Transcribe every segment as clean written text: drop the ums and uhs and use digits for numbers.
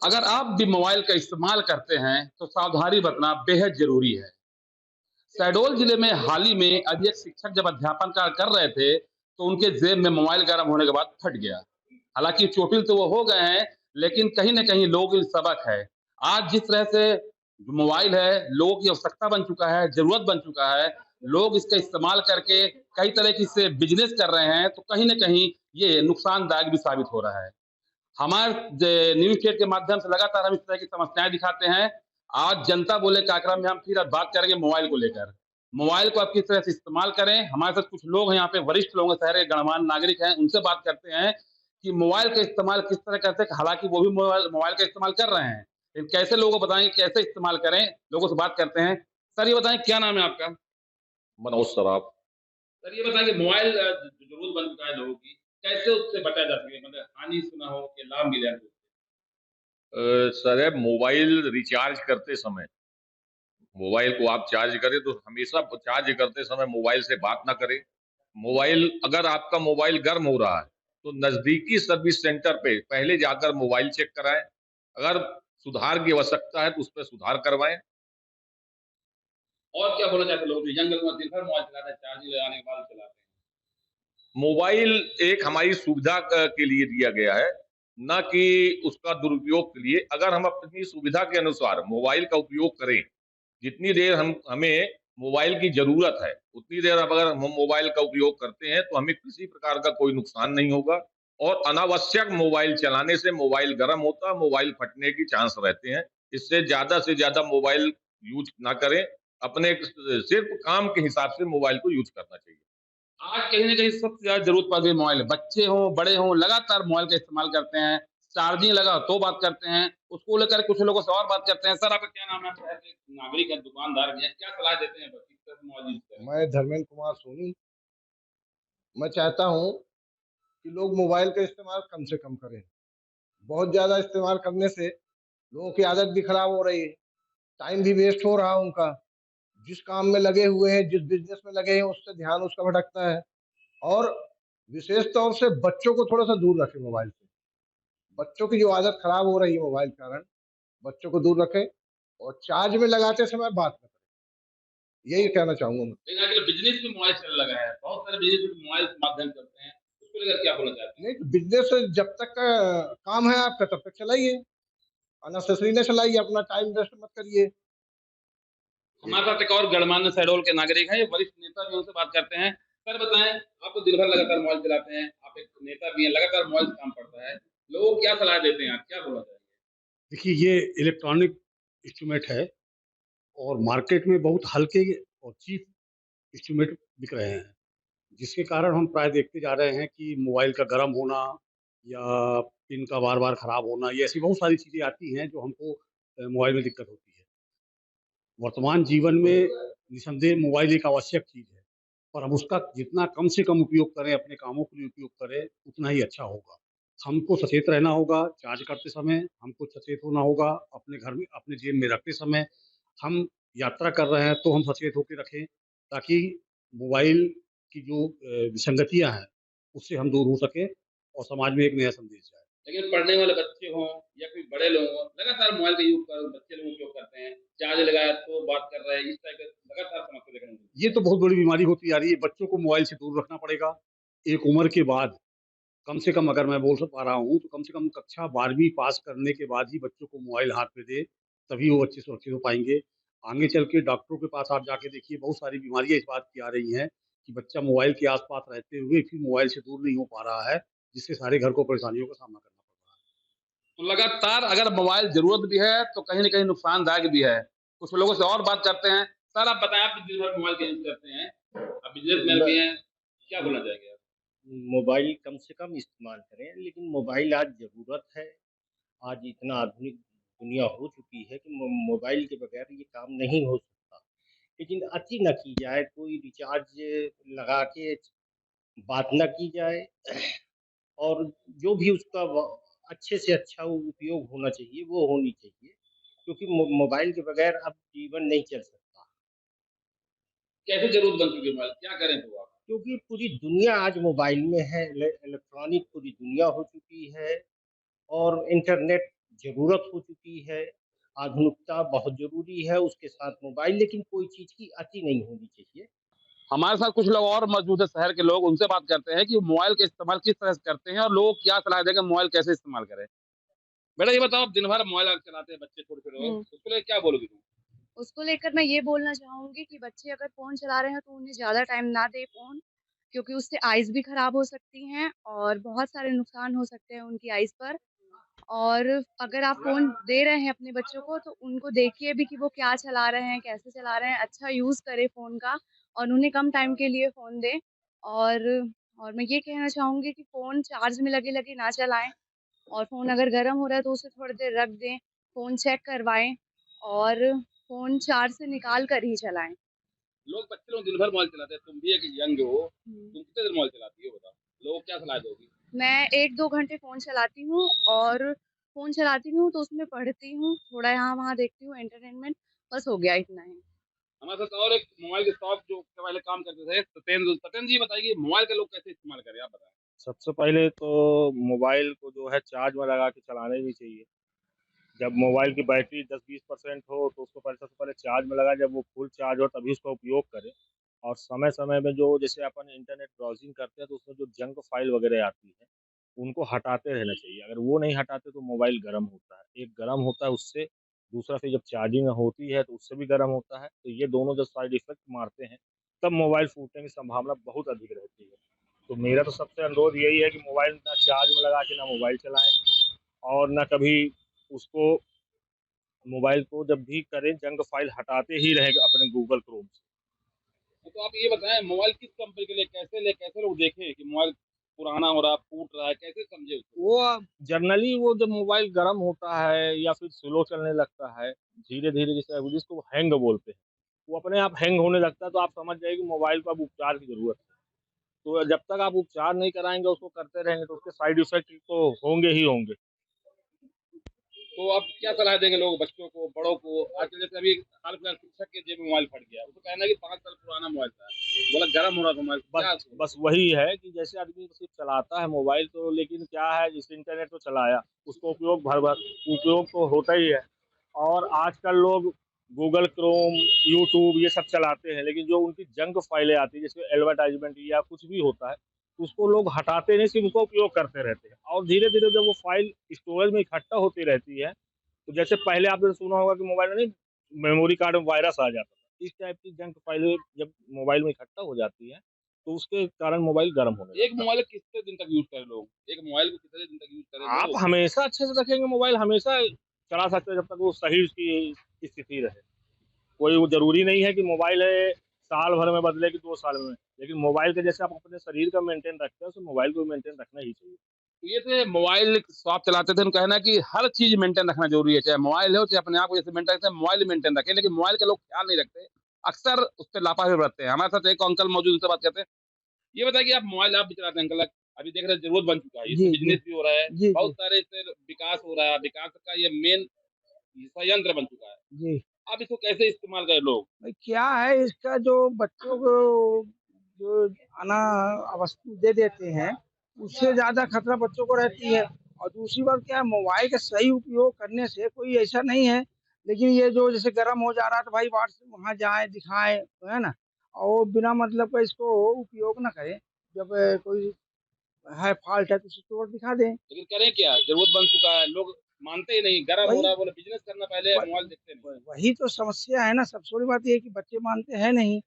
अगर आप भी मोबाइल का इस्तेमाल करते हैं, तो सावधानी बरतना बेहद ज़रूरी है। शहडोल जिले में हाल ही में अभी एक शिक्षक जब अध्यापन कार्य कर रहे थे, तो उनके जेब में मोबाइल गर्म होने के बाद फट गया। हालाँकि चोटिल तो वो हो गए हैं, लेकिन कहीं न कहीं लोगों के लिए सबक है। आज जिस तरह से मोबाइल है, लोगों की आवश्यकता बन चुका है, ज़रूरत बन चुका है, लोग इसका इस्तेमाल करके कई तरह की इससे बिज़नेस कर रहे हैं, तो कहीं न कहीं ये नुकसानदायक भी साबित हो रहा है। हमारे न्यूज़ चैट के माध्यम से लगातार हम इस तरह की समस्याएँ दिखाते हैं। आज जनता बोले कार्यक्रम में हम फिर आज बात करेंगे मोबाइल को लेकर। मोबाइल को आप किस तरह से इस्तेमाल करें, हमारे साथ कुछ लोग हैं यहाँ पे वरिष्ठ लोग हैं, शहर के गणमान्य नागरिक हैं, उनसे बात करते हैं कि मोबाइल का इस्तेमाल किस तरह करते हैं, हालाँकि वो भी मोबाइल का इस्तेमाल कर रहे हैं। लेकिन कैसे लोगों को बताएँ, कैसे इस्तेमाल करें, लोगों से बात करते हैं। सर ये बताएँ क्या नाम है आपका? मनोज सराफ। सर ये बताएँ कि मोबाइल ज़रूरत बन चुका है लोगों की, कैसे उससे बचा जा सके? मतलब हानि से ना हो कि लाभ मिले हमको? सर मोबाइल रिचार्ज करते समय मोबाइल को आप चार्ज करें तो हमेशा चार्ज करते समय मोबाइल से बात ना करें। मोबाइल अगर आपका मोबाइल गर्म हो रहा है तो नज़दीकी सर्विस सेंटर पे पहले जाकर मोबाइल चेक कराएं। अगर सुधार की आवश्यकता है तो उस पर सुधार करवाएं। और क्या बोलना चाहते हैं लोग जो यंग लोग दिन भर मोबाइल चलाते हैं, चार्जिंग लगाने के बाद चलाते हैं? मोबाइल एक हमारी सुविधा के लिए दिया गया है, ना कि उसका दुरुपयोग के लिए। अगर हम अपनी सुविधा के अनुसार मोबाइल का उपयोग करें, जितनी देर हमें मोबाइल की ज़रूरत है, उतनी देर अब अगर हम मोबाइल का उपयोग करते हैं, तो हमें किसी प्रकार का कोई नुकसान नहीं होगा। और अनावश्यक मोबाइल चलाने से मोबाइल गर्म होता है, मोबाइल फटने के चांस रहते हैं। इससे ज़्यादा से ज़्यादा मोबाइल यूज़ ना करें, अपने सिर्फ़ काम के हिसाब से मोबाइल को यूज़ करना चाहिए। आज कहीं न कहीं सबसे ज़्यादा ज़रूरत पड़ गई मोबाइल है। बच्चे हों, बड़े हों, लगातार मोबाइल का इस्तेमाल करते हैं। चार्जिंग लगा तो बात करते हैं, उसको लेकर कुछ लोगों से और बात करते हैं। सर आपका क्या नाम है? आप शहर के नागरिक हैं, दुकानदार भी हैं, क्या सलाह देते हैं किस तरह से मोबाइल यूज़ करें? मैं धर्मेंद्र कुमार सोनी। मैं चाहता हूँ कि लोग मोबाइल का इस्तेमाल कम से कम करें। बहुत ज़्यादा इस्तेमाल करने से लोगों की आदत भी खराब हो रही है, टाइम भी वेस्ट हो रहा है उनका। जिस काम में लगे हुए हैं, जिस बिज़नेस में लगे हैं, उससे ध्यान उसका भटकता है। और विशेष तौर से बच्चों को थोड़ा-सा दूर रखें मोबाइल से। बच्चों की जो आदत खराब हो रही है मोबाइल के कारण, बच्चों को दूर रखें और चार्ज में लगाते समय बात ना करें। यही कहना चाहूँगा मैं। लेकिन आजकल बिज़नेस भी मोबाइल चलने लगा है। बहुत सारे बिज़नेस भी मोबाइल के माध्यम से चलते हैं। उसको लेकर क्या बोलना चाहते हैं? नहीं, बिज़नेस जब तक काम है आपका तब तक चलाइए। अननेसेसरी ना चलाइए, अपना टाइम वेस्ट मत करिए। ये हमारे साथ एक और गणमान्य शहडोल के नागरिक हैं, ये वरिष्ठ नेता भी हैं, उनसे बात करते हैं। सर बताएँ, आप तो दिन भर लगातार मोबाइल चलाते हैं, आप एक नेता भी हैं, लगातार मोबाइल से काम पड़ता है। लोगों को क्या सलाह देते हैं आप? क्या बोलना चाहेंगे? देखिए, ये इलेक्ट्रॉनिक इंस्ट्रूमेंट है और मार्केट में बहुत हल्के और चीप इंस्ट्रूमेंट बिक रहे हैं, जिसके कारण हम प्राय देखते जा रहे हैं कि मोबाइल का गर्म होना या पिन का बार-बार खराब होना, ये ऐसी बहुत सारी चीज़ें आती हैं जो हमको मोबाइल में दिक्कत होती है। वर्तमान जीवन में निसंदेह मोबाइल एक आवश्यक चीज़ है, पर हम उसका जितना कम से कम उपयोग करें, अपने कामों के लिए उपयोग करें, उतना ही अच्छा होगा। हमको सचेत रहना होगा चार्ज करते समय, हमको सचेत होना होगा अपने घर में अपने जेब में रखते समय। हम यात्रा कर रहे हैं तो हम सचेत होके रखें ताकि मोबाइल की जो विसंगतियाँ हैं, उससे हम दूर हो सकें और समाज में एक नया संदेश जाए। लेकिन पढ़ने वाले बच्चे हों या कोई बड़े लोग हों, लगातार मोबाइल का यूज़ कर बच्चे लोग उपयोग करते हैं। चार्ज लगाया तो बात कर रहे हैं, इस टाइप के लगातार समस्या देखने को मिलती ये तो बहुत बड़ी बीमारी होती जा रही है, बच्चों को मोबाइल से दूर रखना पड़ेगा। एक उम्र के बाद कम से कम अगर मैं बोल पा रहा हूँ, तो कम से कम कक्षा 12वीं पास करने के बाद ही बच्चों को मोबाइल हाथ में दें, तभी वो बच्चे सुरक्षित हो पाएँगे। आगे चल के डॉक्टरों के पास आप जाके देखिए, बहुत सारी बीमारियाँ इस बात की आ रही हैं कि बच्चा मोबाइल के आस-पास रहते हुए फिर मोबाइल से दूर नहीं हो पा रहा है, जिससे सारे घर को परेशानियों का सामना करना पड़ रहा है। है। तो लगातार अगर मोबाइल ज़रूरत भी है, तो कहीं न कहीं नुकसानदायक भी है। कुछ लोगों से और बात करते हैं। सर आप बताएँ, आप भी दिन भर मोबाइल का यूज़ करते हैं, आप बिज़नेसमैन मैं भी हैं, क्या बोलना चाहेंगे आप? मोबाइल कम से कम इस्तेमाल करें, लेकिन मोबाइल आज ज़रूरत है। आज इतना आधुनिक दुनिया हो चुकी है कि मोबाइल के बगैर ये काम नहीं हो सकता। लेकिन अति ना की जाए, कोई रिचार्ज लगा के बात ना की जाए और जो भी उसका अच्छे से अच्छा उपयोग होना चाहिए, वो होनी चाहिए। क्योंकि मोबाइल के बगैर अब जीवन नहीं चल सकता। कैसे ज़रूरत बन चुकी है मोबाइल, क्या करें तो आप? क्योंकि पूरी दुनिया आज मोबाइल में है, इलेक्ट्रॉनिक पूरी दुनिया हो चुकी है। और इंटरनेट ज़रूरत हो चुकी है। आधुनिकता बहुत ज़रूरी है, उसके साथ मोबाइल, लेकिन कोई चीज़ की अति नहीं होनी चाहिए। हमारे साथ कुछ लोग और मौजूद है शहर के लोग, उनसे बात करते हैं कि मोबाइल का इस्तेमाल किस तरह से करते हैं और लोगों को क्या सलाह देंगे मोबाइल कैसे इस्तेमाल करें? बेटा ये बताओ, आप दिन भर मोबाइल अगर चलाते हैं बच्चे छोटे-छोटे लोग, उसको लेके क्या बोलोगी तुम? उसको लेकर मैं ये बोलना चाहूँगी कि बच्चे अगर फ़ोन चला रहे हैं तो उन्हें ज़्यादा टाइम ना दें फ़ोन, क्योंकि उससे आइज़ भी ख़राब हो सकती हैं और बहुत सारे नुकसान हो सकते हैं उनकी आइज़ पर। और अगर आप फ़ोन दे रहे हैं अपने बच्चों को तो उनको देखिए भी कि वो क्या चला रहे हैं, कैसे चला रहे हैं, अच्छा यूज़ करें फ़ोन का और उन्हें कम टाइम के लिए फ़ोन दें। और और मैं ये कहना चाहूँगी कि फ़ोन चार्ज में लगे-लगे ना चलाएँ और फ़ोन अगर गर्म हो रहा है तो उसे थोड़ी देर रख दें, फ़ोन चेक करवाएँ और फ़ोन चार्ज से निकाल कर ही चलाएँ। बच्चे लोग दिन भर मोबाइल चलाते हैं, तुम भी एक यंग हो, हुँ। तुम कितने देर मोबाइल चलाती हो बताओ? लोगों को क्या सलाह दोगी? मैं 1-2 घंटे फ़ोन चलाती हूँ और फ़ोन चलाती हूँ तो उसमें पढ़ती हूँ, थोड़ा यहाँ-वहाँ देखती हूँ एंटरटेनमेंट, बस हो गया इतना ही। हमारे साथ और एक मोबाइल के शॉप जो पहले काम करते थे, सत्येंद्र जी बताइए मोबाइल का लोग कैसे इस्तेमाल करें? आप बताएँ। सबसे पहले तो मोबाइल को जो है चार्ज में लगा के चलाना भी चाहिए। जब मोबाइल की बैटरी 10-20% हो तो उसको पहले सबसे पहले चार्ज में लगाएँ, जब वो फुल चार्ज हो तभी उसका उपयोग करें। और समय-समय में जो जैसे अपन इंटरनेट ब्राउज़िंग करते हैं तो उसमें जो जंक फ़ाइल वग़ैरह आती है, उनको हटाते रहना चाहिए। अगर वो नहीं हटाते तो मोबाइल गर्म होता है। एक गर्म होता है उससे, दूसरा फिर जब चार्जिंग होती है तो उससे भी गर्म होता है। तो ये दोनों जब साइड इफ़ेक्ट मारते हैं, तब मोबाइल फूटने की संभावना बहुत अधिक रहती है। तो मेरा तो सबसे अनुरोध यही है कि मोबाइल ना चार्ज में लगा के ना मोबाइल चलाएँ और ना कभी उसको मोबाइल को जब भी करें जंक फ़ाइल हटाते ही रहें अपने गूगल क्रोम से। तो आप ये बताएँ मोबाइल किस कंपनी के लिए कैसे लोग देखें कि मोबाइल पुराना हो रहा है, फूट रहा है, कैसे समझे उसको? वो जनरली वो जब मोबाइल गर्म होता है या फिर स्लो चलने लगता है, धीरे-धीरे जैसे जिसको हैंग बोलते हैं, वो अपने आप हैंग होने लगता है तो आप समझ जाइए कि मोबाइल को अब उपचार की ज़रूरत है। तो जब तक आप उपचार नहीं कराएँगे, उसको करते रहेंगे तो उसके साइड इफ़ेक्ट तो होंगे ही होंगे। तो आप क्या सलाह देंगे लोग बच्चों को, बड़ों को? आजकल जैसे अभी हाल-फिलहाल शिक्षक के जेब में मोबाइल फट गया। उसको कहना है कि 5 साल पुराना मोबाइल था। बोला गर्म हो रहा था मोबाइल, बस क्या उसको? बस वही है कि जैसे आदमी सिर्फ़ चलाता है मोबाइल तो लेकिन क्या है जैसे इंटरनेट तो चलाया, उसको उपयोग तो होता ही है। और आजकल लोग गूगल क्रोम, यूट्यूब ये सब चलाते हैं, लेकिन जो उनकी जंक फ़ाइलें आती हैं, जिसमें एडवर्टाइज़मेंट या कुछ भी होता है, तो उसको लोग हटाते नहीं, सिर्फ़ उसका उपयोग करते रहते हैं। और धीरे-धीरे जब वो फ़ाइल स्टोरेज में इकट्ठा होती रहती है, तो जैसे पहले आपने सुना होगा कि मोबाइल में नहीं मेमोरी कार्ड में वायरस आ जाता था। इस टाइप की जंक फ़ाइलें जब मोबाइल में इकट्ठा हो जाती हैं, तो उसके कारण मोबाइल गर्म होने एक लगता है। मोबाइल कितने दिन तक यूज़ करें लोग? एक मोबाइल को कितने दिन तक यूज़ करें आप लोग? हमेशा अच्छे से रखेंगे मोबाइल, हमेशा चला सकते हैं जब तक वो सही उसकी स्थिति रहे। कोई वो ज़रूरी नहीं है कि मोबाइल है साल भर में बदले कि 2 साल में। लेकिन मोबाइल के जैसे आप अपने शरीर का मेंटेन रखते हैं, वैसे मोबाइल को भी मेंटेन रखना ही चाहिए। तो ये थे मोबाइल शॉप चलाते थे, उनका कहना है कि हर चीज़ मेंटेन रखना ज़रूरी है, चाहे मोबाइल हो, चाहे अपने आप को जैसे मेंटेन रखते हैं, मोबाइल भी मेंटेन रखें, लेकिन मोबाइल के लोग ख्याल नहीं रखते। अक्सर उस पे लापरवाही बरतते हैं। हमारे साथ एक अंकल मौजूद, उनसे बात करते हैं। ये बताइए कि आप मोबाइल आप भी चलाते हैं अंकल, अभी देख रहे हैं ज़रूरत बन चुका है, इससे जी जी बिज़नेस भी हो रहा है, जी बहुत जी सारे इससे विकास हो रहा है, विकास का ये मेन संयंत्र बन चुका है। जी। अब इसको कैसे इस्तेमाल करें लोग? भाई क्या है इसका जो बच्चों को जो अना वस्तु दे देते हैं, उससे ज़्यादा खतरा बच्चों को रहती है। और दूसरी बात क्या है, मोबाइल का सही उपयोग करने से कोई ऐसा नहीं है, लेकिन ये जो जैसे गर्म हो जा रहा है तो भाई व्हाट्स वहाँ जाएँ, दिखाएँ, तो है ना? और बिना मतलब का इसको उपयोग ना करें। जब कोई है फ़ॉल्ट है तो उसे तोड़ दिखा दें। लेकिन करें क्या? ज़रूरत बन चुका है, लोग मानते ही नहीं, गरम हो वही रहा है बोले बिज़नेस करना पहले व मोबाइल देखते नहीं। वही तो समस्या है ना, सबसे बड़ी बात ये है कि बच्चे मानते हैं नहीं।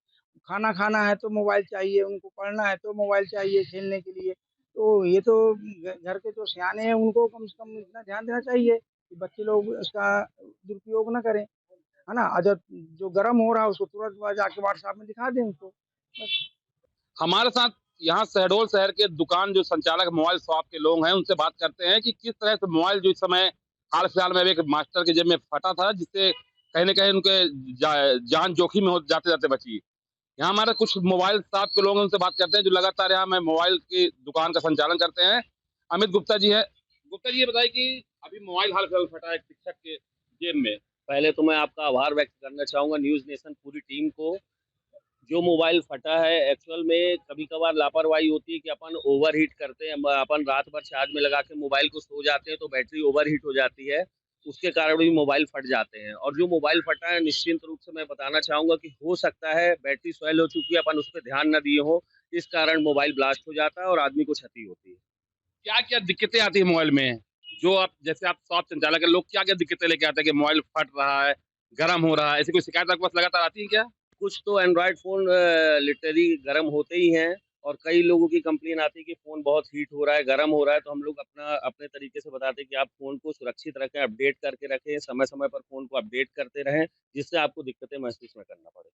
खाना खाना है तो मोबाइल चाहिए, उनको पढ़ना है तो मोबाइल चाहिए खेलने के लिए। तो ये तो घर के जो सयाने हैं उनको कम से कम इतना ध्यान देना चाहिए कि बच्चे लोग इसका दुरुपयोग ना करें, है ना? और जब जो गरम हो रहा है उसको तुरंत जाके व्हाट्सएप में दिखा दें उनको, बस। हमारे साथ यहाँ शहडोल शहर के दुकान जो संचालक मोबाइल शॉप के लोग हैं, उनसे बात करते हैं कि किस तरह से मोबाइल जो इस समय हाल-फिलहाल में अभी एक मास्टर की जेब में फटा था, जिससे कहीं न कहीं उनके जा जान जोखिम में हो जाते-जाते बची। यहाँ हमारे कुछ मोबाइल शॉप के लोग हैं, उनसे बात करते हैं, जो लगातार यहाँ में मोबाइल की दुकान का संचालन करते हैं। अमित गुप्ता जी हैं। गुप्ता जी ये बताइए कि अभी मोबाइल हाल-फिलहाल फटा है एक शिक्षक के जेब में। पहले तो मैं आपका आभार व्यक्त करना चाहूँगा न्यूज़ नेशन पूरी टीम को। जो मोबाइल फटा है एक्चुअल में कभी-कभार लापरवाही होती है कि अपन ओवरहीट करते हैं, अपन रात भर चार्ज में लगा के मोबाइल को सो जाते हैं तो बैटरी ओवरहीट हो जाती है। उसके कारण भी मोबाइल फट जाते हैं। और जो मोबाइल फटा है, निश्चिंत रूप से मैं बताना चाहूँगा कि हो सकता है बैटरी स्वेल हो चुकी है, अपन उस पे ध्यान ना दिए हों, इस कारण मोबाइल ब्लास्ट हो जाता है और आदमी को क्षति होती है। क्या-क्या दिक्कतें आती हैं मोबाइल में? जो आप जैसे आप शॉप संचालक हैं, लोग क्या-क्या दिक्कतें लेके आते हैं कि मोबाइल फट रहा है, गरम हो रहा है, ऐसी कोई शिकायत आपके पास लगातार आती है क्या? कुछ तो एंड्रॉयड फ़ोन लिटरली गर्म होते ही हैं और कई लोगों की कंप्लेन आती है कि फ़ोन बहुत हीट हो रहा है, गर्म हो रहा है, तो हम लोग अपने तरीके से बताते हैं कि आप फ़ोन को सुरक्षित रखें, अपडेट करके रखें, समय-समय पर फ़ोन को अपडेट करते रहें, जिससे आपको दिक्कतें महसूस ना करना पड़े।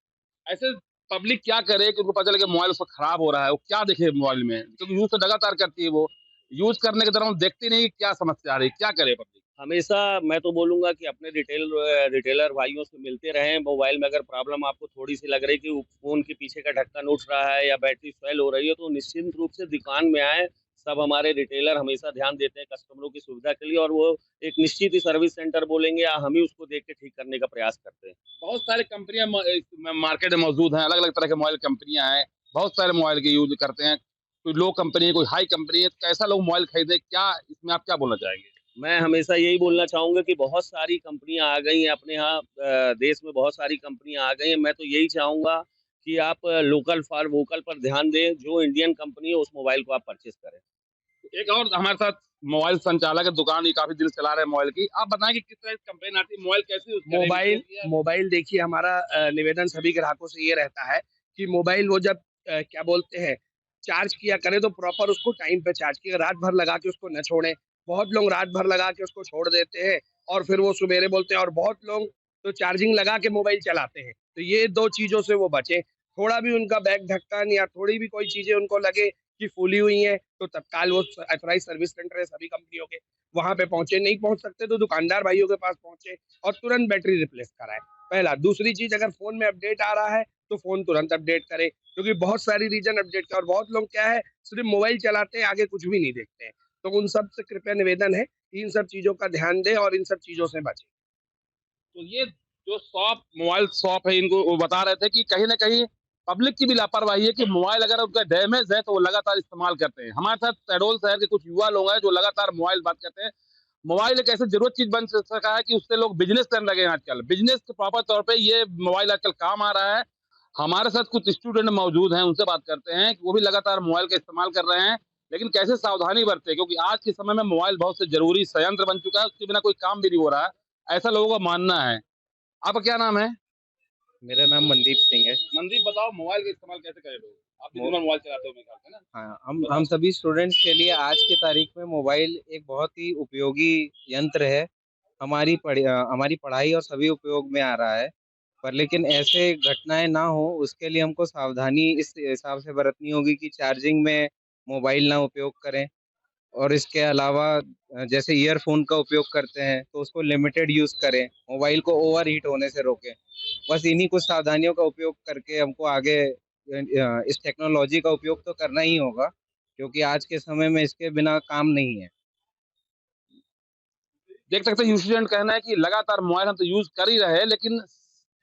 ऐसे पब्लिक क्या करे कि उनको पता चले कि मोबाइल उसका खराब हो रहा है, वो क्या देखे मोबाइल में? क्योंकि यूज़ तो लगातार करती है वो, यूज़ करने के दौरान वो देखती नहीं क्या समस्या आ रही है, क्या करे पब्लिक? हमेशा मैं तो बोलूँगा कि अपने रिटेलर भाइयों से मिलते रहें, मोबाइल में अगर प्रॉब्लम आपको थोड़ी-सी लग रही है कि वो फ़ोन के पीछे का ढक्कन उठ रहा है या बैटरी फेल हो रही है, तो निश्चिंत रूप से दुकान में आएँ। सब हमारे रिटेलर हमेशा ध्यान देते हैं कस्टमरों की सुविधा के लिए और वो एक निश्चित ही सर्विस सेंटर बोलेंगे या हम ही उसको देख के ठीक करने का प्रयास करते हैं। बहुत सारी कंपनियाँ मार्केट में मौजूद हैं, अलग-अलग तरह के मोबाइल कंपनियाँ हैं, बहुत सारे मोबाइल के यूज़ करते हैं। कोई लो कंपनी है, कोई हाई कंपनी है, तो कैसा लोग मोबाइल खरीदें, क्या इसमें आप क्या बोलना चाहेंगे? मैं हमेशा यही बोलना चाहूँगा कि बहुत सारी कंपनियाँ आ गई हैं अपने यहाँ देश में बहुत सारी कंपनियाँ आ गई हैं। मैं तो यही चाहूँगा कि आप लोकल फॉर वोकल पर ध्यान दें, जो इंडियन कंपनी है उस मोबाइल को आप परचेज़ करें। एक और हमारे साथ मोबाइल संचालक है, दुकान ये काफ़ी दिन से चला रहे हैं मोबाइल की। आप बताएँ कि किस तरह की कंप्लेन आती है, मोबाइल कैसे यूज़ करें? मोबाइल मोबाइल देखिए हमारा निवेदन सभी ग्राहकों से ये रहता है कि मोबाइल वो जब क्या बोलते हैं चार्ज किया करें तो प्रॉपर उसको टाइम पे चार्ज किया रात भर लगा के उसको न छोड़ें। बहुत लोग रात भर लगा के उसको छोड़ देते हैं और फिर वो सुबेरे बोलते हैं और बहुत लोग तो चार्जिंग लगा के मोबाइल चलाते हैं। तो ये 2 चीज़ों से वो बचें। थोड़ा भी उनका बैग ढक्कन या थोड़ी भी कोई चीज़ें उनको लगे कि फूली हुई हैं, तो तत्काल वो ऑथराइज़ सर्विस सेंटर है सभी कंपनियों के, वहाँ पे पहुँचे। नहीं पहुँच सकते तो दुकानदार भाइयों के पास पहुँचे और तुरंत बैटरी रिप्लेस कराएँ। पहला, दूसरी चीज़ अगर फ़ोन में अपडेट आ रहा है, तो फ़ोन तुरंत अपडेट करें, क्योंकि बहुत सारी रीज़न अपडेट का और बहुत लोग क्या है, सिर्फ़ मोबाइल चलाते हैं, आगे कुछ भी नहीं देखते हैं। तो उन सब से कृपया निवेदन है कि इन सब चीज़ों का ध्यान दें और इन सब चीज़ों से बचें। तो ये जो शॉप मोबाइल शॉप है इनको वो बता रहे थे कि कहीं न कहीं पब्लिक की भी लापरवाही है कि मोबाइल अगर उनका डैमेज है तो वो लगातार इस्तेमाल करते हैं। हमारे साथ शहडोल शहर के कुछ युवा लोग हैं जो लगातार मोबाइल बात करते हैं। मोबाइल एक ऐसी ज़रूरत चीज़ बन स सका है कि उससे लोग बिज़नेस करने लगे हैं आजकल। बिज़नेस के प्रॉपर तौर पे ये मोबाइल आजकल काम आ रहा है। हमारे साथ कुछ स्टूडेंट मौजूद हैं, उनसे बात करते हैं कि वो भी लगातार मोबाइल का इस्तेमाल कर रहे हैं। लेकिन कैसे सावधानी बरतें क्योंकि आज के समय में मोबाइल बहुत से ज़रूरी संयंत्र बन चुका है, उसके बिना कोई काम भी नहीं हो रहा है। ऐसा लोगों का मानना है। आपका क्या नाम है? मेरा नाम मनदीप सिंह है। मनदीप बताओ मोबाइल का इस्तेमाल कैसे करें लोग? आप भी दिन भर मोबाइल चलाते हो मेरे ख्याल से ना? हाँ, हम सभी स्टूडेंट्स के लिए आज की तारीख में मोबाइल एक बहुत ही उपयोगी यंत्र है। हमारी पढ़ाई और सभी उपयोग में आ रहा है। पर लेकिन ऐसे घटनाएँ ना हो उसके लिए हमको सावधानी इस हिसाब से बरतनी होगी कि चार्जिंग में मोबाइल ना उपयोग करें और इसके अलावा जैसे ईयरफ़ोन का उपयोग करते हैं तो उसको लिमिटेड यूज़ करें, मोबाइल को ओवरहीट होने से रोकें। बस इन्हीं कुछ सावधानियों का उपयोग करके हमको आगे इस टेक्नोलॉजी का उपयोग तो करना ही होगा, क्योंकि आज के समय में इसके बिना काम नहीं है। देख सकते हैं स्टूडेंट कहना है कि लगातार मोबाइल हम तो यूज़ कर ही रहे हैं लेकिन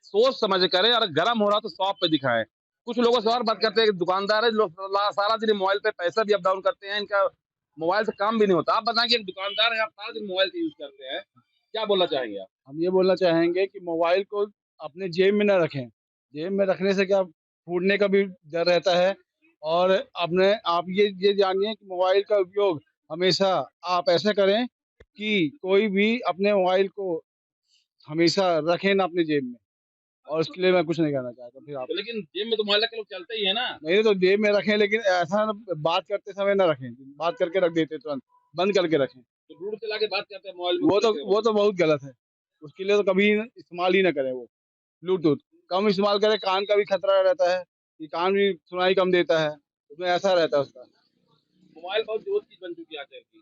सोच समझ के करें और गर्म हो रहा तो शॉप पे दिखाएँ। कुछ लोगों से और बात करते हैं कि दुकानदार है जो सारा दिन मोबाइल पे पैसा भी अप डाउन करते हैं, इनका मोबाइल से काम भी नहीं होता। आप बताएँ कि एक दुकानदार है, आप सारा दिन मोबाइल का यूज़ करते हैं, क्या बोलना चाहेंगे आप? हम ये बोलना चाहेंगे कि मोबाइल को अपने जेब में ना रखें। जेब में रखने से क्या फूटने का भी डर रहता है और अपने आप ये जानिए कि मोबाइल का उपयोग हमेशा आप ऐसा करें कि कोई भी अपने मोबाइल को हमेशा रखें ना अपने जेब में और उसके लिए मैं कुछ नहीं कहना चाहता फिर आप तो लेकिन जेब में तो मोबाइल रख के लोग चलते ही है ना? नहीं तो जेब में रखें लेकिन ऐसा ना बात करते समय ना रखें। बात करके रख देते तुरंत, बंद करके रखें। तो दूर से लाके बात करते हैं मोबाइल में वो तो बहुत गलत है। उसके लिए तो कभी इस्तेमाल ही ना करें वो। ब्लूटूथ कम इस्तेमाल करें, कान का भी खतरा रहता है कि कान भी सुनाई कम देता है, उसमें ऐसा रहता है उसका। मोबाइल बहुत ज़रूरत चीज़ बन चुकी है आजकल की।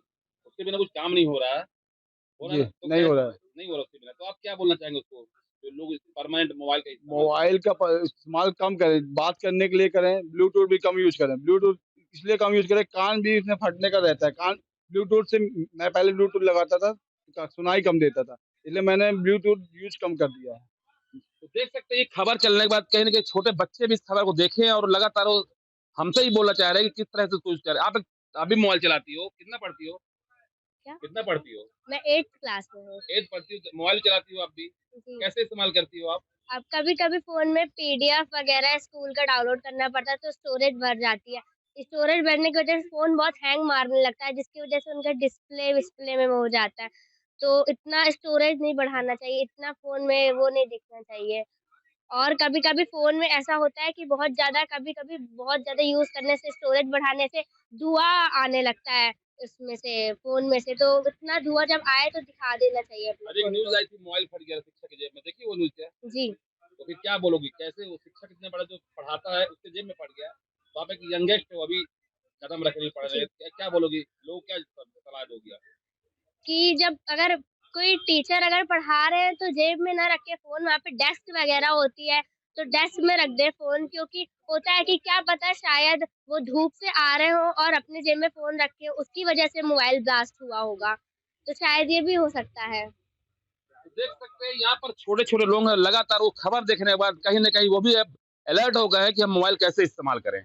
उसके बिना कुछ काम नहीं हो रहा है। हो रहा जी, है ना? तो नहीं हो रहा है। नहीं हो रहा उसके बिना। तो आप क्या बोलना चाहेंगे उसको? जो लोग परमानेंट मोबाइल का इस्तेमाल मोबाइल का इस्तेमाल कम करें, बात करने के लिए करें, ब्लूटूथ भी कम यूज़ करें। ब्लूटूथ इसलिए कम यूज़ करें, कान भी इसमें फटने का रहता है। कान ब्लूटूथ से मैं पहले ब्लूटूथ लगाता था, सुनाई कम देता था, इसलिए मैंने ब्लूटूथ यूज़ कम कर दिया है। तो देख सकते हैं ये खबर चलने के बाद कहीं न कहीं छोटे बच्चे भी इस खबर को देखें और लगातार वो हमसे ही बोलना चाह रहे हैं कि किस तरह से यूज़ करें। आप भी मोबाइल चलाती हो, कितना पढ़ती हो? कितना पढ़ती हो? मैं 8th क्लास में हूँ। 8 पढ़ती हो, मोबाइल चलाती हो आप भी? जी। कैसे इस्तेमाल करती हो आप? अब कभी-कभी फ़ोन में पीडीएफ वगैरह स्कूल का डाउनलोड करना पड़ता है तो स्टोरेज भर जाती है। स्टोरेज भरने की वजह से फ़ोन बहुत हैंग मारने लगता है जिसकी वजह से उनका डिस्प्ले-विस्प्ले में वो हो जाता है। तो इतना स्टोरेज नहीं बढ़ाना चाहिए, इतना फ़ोन में वो नहीं दिखना चाहिए। और कभी-कभी फ़ोन में ऐसा होता है कि कभी-कभी बहुत ज़्यादा यूज़ करने से स्टोरेज बढ़ाने से धुआँ आने लगता है इसमें से फ़ोन में से, तो इतना धुआँ जब आए तो दिखा देना चाहिए अपने अरे एक फ़ोन न्यूज़ को। आई थी, मोबाइल फट गया शिक्षक की जेब में, देखी वो न्यूज़ क्या? जी। तो फिर क्या बोलोगी? कैसे वो शिक्षक इतना बड़ा जो पढ़ाता है उसके जेब में पड़ गया? तो आप एक यंगेस्ट हो, अभी कदम रख रही हो पढ़ने, जी। क्या बोलोगी? लोग क्या सलाह दोगी आप? कि जब अगर कोई टीचर अगर पढ़ा रहे हैं तो जेब में ना रख के फ़ोन वहाँ पे डेस्क वगैरह होती है, तो डेस्क में रख दें फ़ोन क्योंकि होता है कि क्या पता शायद वो धूप से आ रहे हों और अपने जेब में फ़ोन रखे हों, उसकी वजह से मोबाइल ब्लास्ट हुआ होगा। तो शायद ये भी हो सकता है। तो देख सकते हैं यहाँ पर छोटे-छोटे लोग हैं, लगातार वो खबर देखने के बाद कहीं न कहीं वो भी अब अलर्ट हो गए हैं कि हम मोबाइल कैसे इस्तेमाल करें।